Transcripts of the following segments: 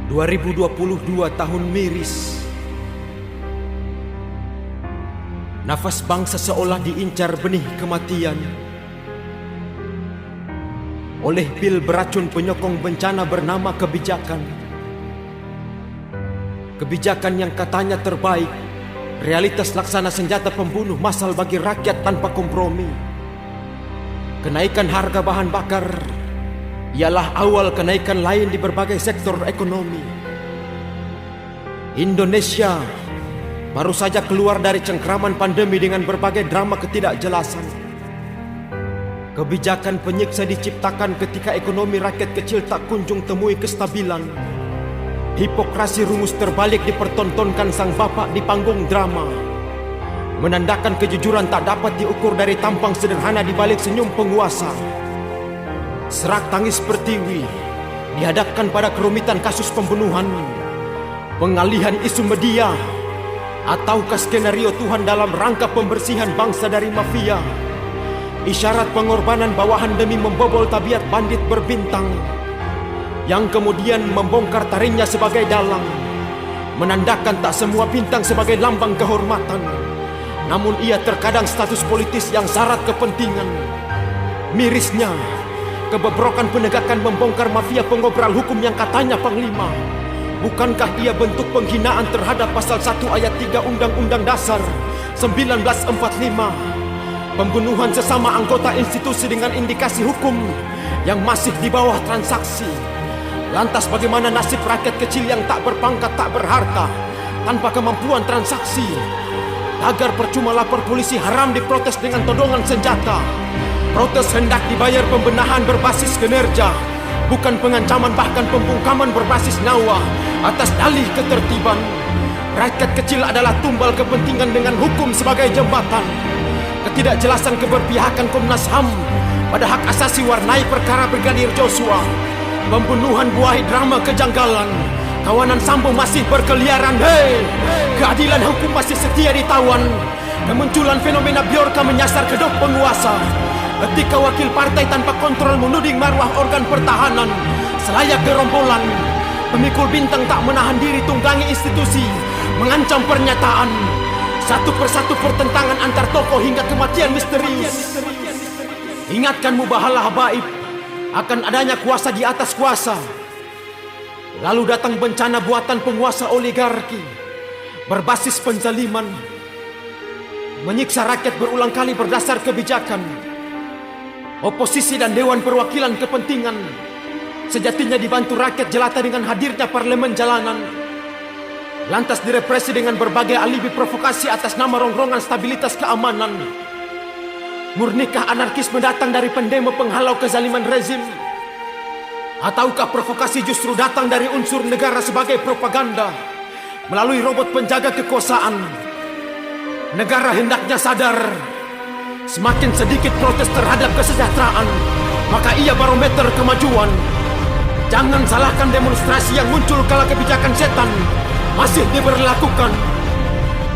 2022 tahun miris. Nafas bangsa seolah diincar benih kematian oleh pil beracun penyokong bencana bernama kebijakan. Kebijakan yang katanya terbaik, realitas laksana senjata pembunuh massal bagi rakyat tanpa kompromi. Kenaikan harga bahan bakar ialah awal kenaikan lain di berbagai sektor ekonomi. Indonesia baru saja keluar dari cengkraman pandemi dengan berbagai drama ketidakjelasan. Kebijakan penyiksa diciptakan ketika ekonomi rakyat kecil tak kunjung temui kestabilan. Hipokrasi rumus terbalik dipertontonkan sang bapak di panggung drama, menandakan kejujuran tak dapat diukur dari tampang sederhana di balik senyum penguasa. Serak tangis pertiwi dihadapkan pada kerumitan kasus pembunuhan, pengalihan isu media, ataukah skenario Tuhan dalam rangka pembersihan bangsa dari mafia. Isyarat pengorbanan bawahan demi membobol tabiat bandit berbintang, yang kemudian membongkar taringnya sebagai dalang, menandakan tak semua bintang sebagai lambang kehormatan, namun ia terkadang status politis yang syarat kepentingan. Mirisnya, kebebrokan penegakan membongkar mafia pengobral hukum yang katanya panglima. Bukankah ia bentuk penghinaan terhadap pasal 1 ayat 3 Undang-Undang Dasar 1945? Pembunuhan sesama anggota institusi dengan indikasi hukum yang masih di bawah transaksi. Lantas bagaimana nasib rakyat kecil yang tak berpangkat, tak berharta, tanpa kemampuan transaksi? Agar percuma lapor polisi haram diprotes dengan todongan senjata. Protes hendak dibayar pembenahan berbasis kinerja, bukan pengancaman bahkan pembungkaman berbasis nyawa atas dalih ketertiban. Rakyat kecil adalah tumbal kepentingan dengan hukum sebagai jembatan. Ketidakjelasan keberpihakan Komnas HAM pada hak asasi warnai perkara Brigadir Joshua. Pembunuhan buahi drama kejanggalan. Kawanan Sambo masih berkeliaran. Hei, keadilan hukum masih setia ditawan. Kemunculan fenomena Bjorka menyasar kedok penguasa. Ketika wakil partai tanpa kontrol menuding marwah organ pertahanan selayak gerombolan. Pemikul bintang tak menahan diri tunggangi institusi, mengancam pernyataan. Satu persatu pertentangan antar tokoh hingga kematian misterius. Ingatkan mubahalah habaib akan adanya kuasa di atas kuasa. Lalu datang bencana buatan penguasa oligarki berbasis penzaliman, menyiksa rakyat berulang kali berdasar kebijakan. Oposisi dan Dewan Perwakilan Kepentingan sejatinya dibantu rakyat jelata dengan hadirnya parlemen jalanan. Lantas direpresi dengan berbagai alibi provokasi atas nama rongrongan stabilitas keamanan. Murnikah anarkisme datang dari pendemo penghalau kezaliman rezim? Ataukah provokasi justru datang dari unsur negara sebagai propaganda melalui robot penjaga kekuasaan? Negara hendaknya sadar, semakin sedikit protes terhadap kesejahteraan, maka ia barometer kemajuan. Jangan salahkan demonstrasi yang muncul kala kebijakan setan masih diberlakukan.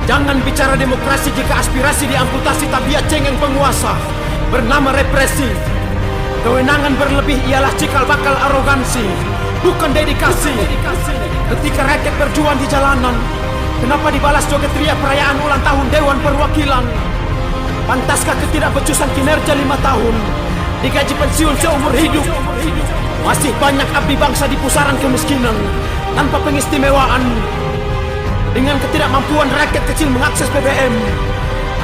Jangan bicara demokrasi jika aspirasi diamputasi tabiat cengeng penguasa bernama represi. Kewenangan berlebih ialah cikal bakal arogansi, bukan dedikasi. Ketika rakyat berjuang di jalanan, kenapa dibalas joget ria perayaan ulang tahun Dewan Perwakilan? Pantaskah ketidakbecusan kinerja 5 tahun, digaji pensiun seumur hidup? Masih banyak abdi bangsa di pusaran kemiskinan tanpa pengistimewaan. Dengan ketidakmampuan rakyat kecil mengakses BBM,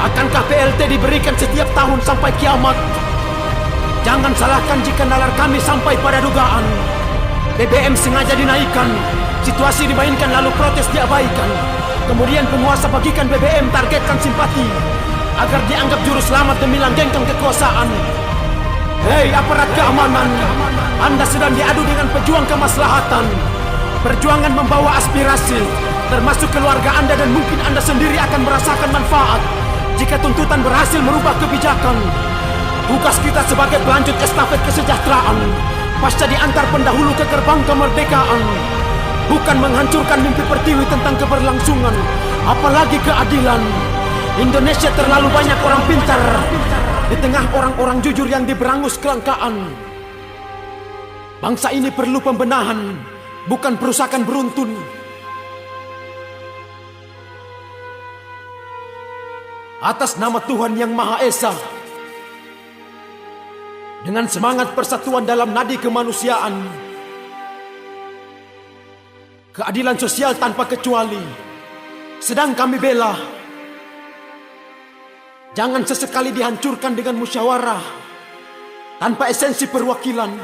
akankah PLT diberikan setiap tahun sampai kiamat? Jangan salahkan jika nalar kami sampai pada dugaan. BBM sengaja dinaikkan, situasi dimainkan lalu protes diabaikan. Kemudian penguasa bagikan BBM, targetkan simpati agar dianggap juru selamat demi langgengkan kekuasaan. Hei aparat keamanan, Anda sedang diadu dengan pejuang kemaslahatan. Perjuangan membawa aspirasi, termasuk keluarga Anda, dan mungkin Anda sendiri akan merasakan manfaat jika tuntutan berhasil merubah kebijakan. Tugas kita sebagai pelanjut estafet kesejahteraan pasca diantar pendahulu ke gerbang kemerdekaan, bukan menghancurkan mimpi pertiwi tentang keberlangsungan, apalagi keadilan. Indonesia terlalu banyak orang pintar di tengah orang-orang jujur yang diberangus kelangkaan. Bangsa ini perlu pembenahan, bukan perusakan beruntun. Atas nama Tuhan Yang Maha Esa, dengan semangat persatuan dalam nadi kemanusiaan, keadilan sosial tanpa kecuali, sedang kami bela. Jangan sesekali dihancurkan dengan musyawarah tanpa esensi perwakilan.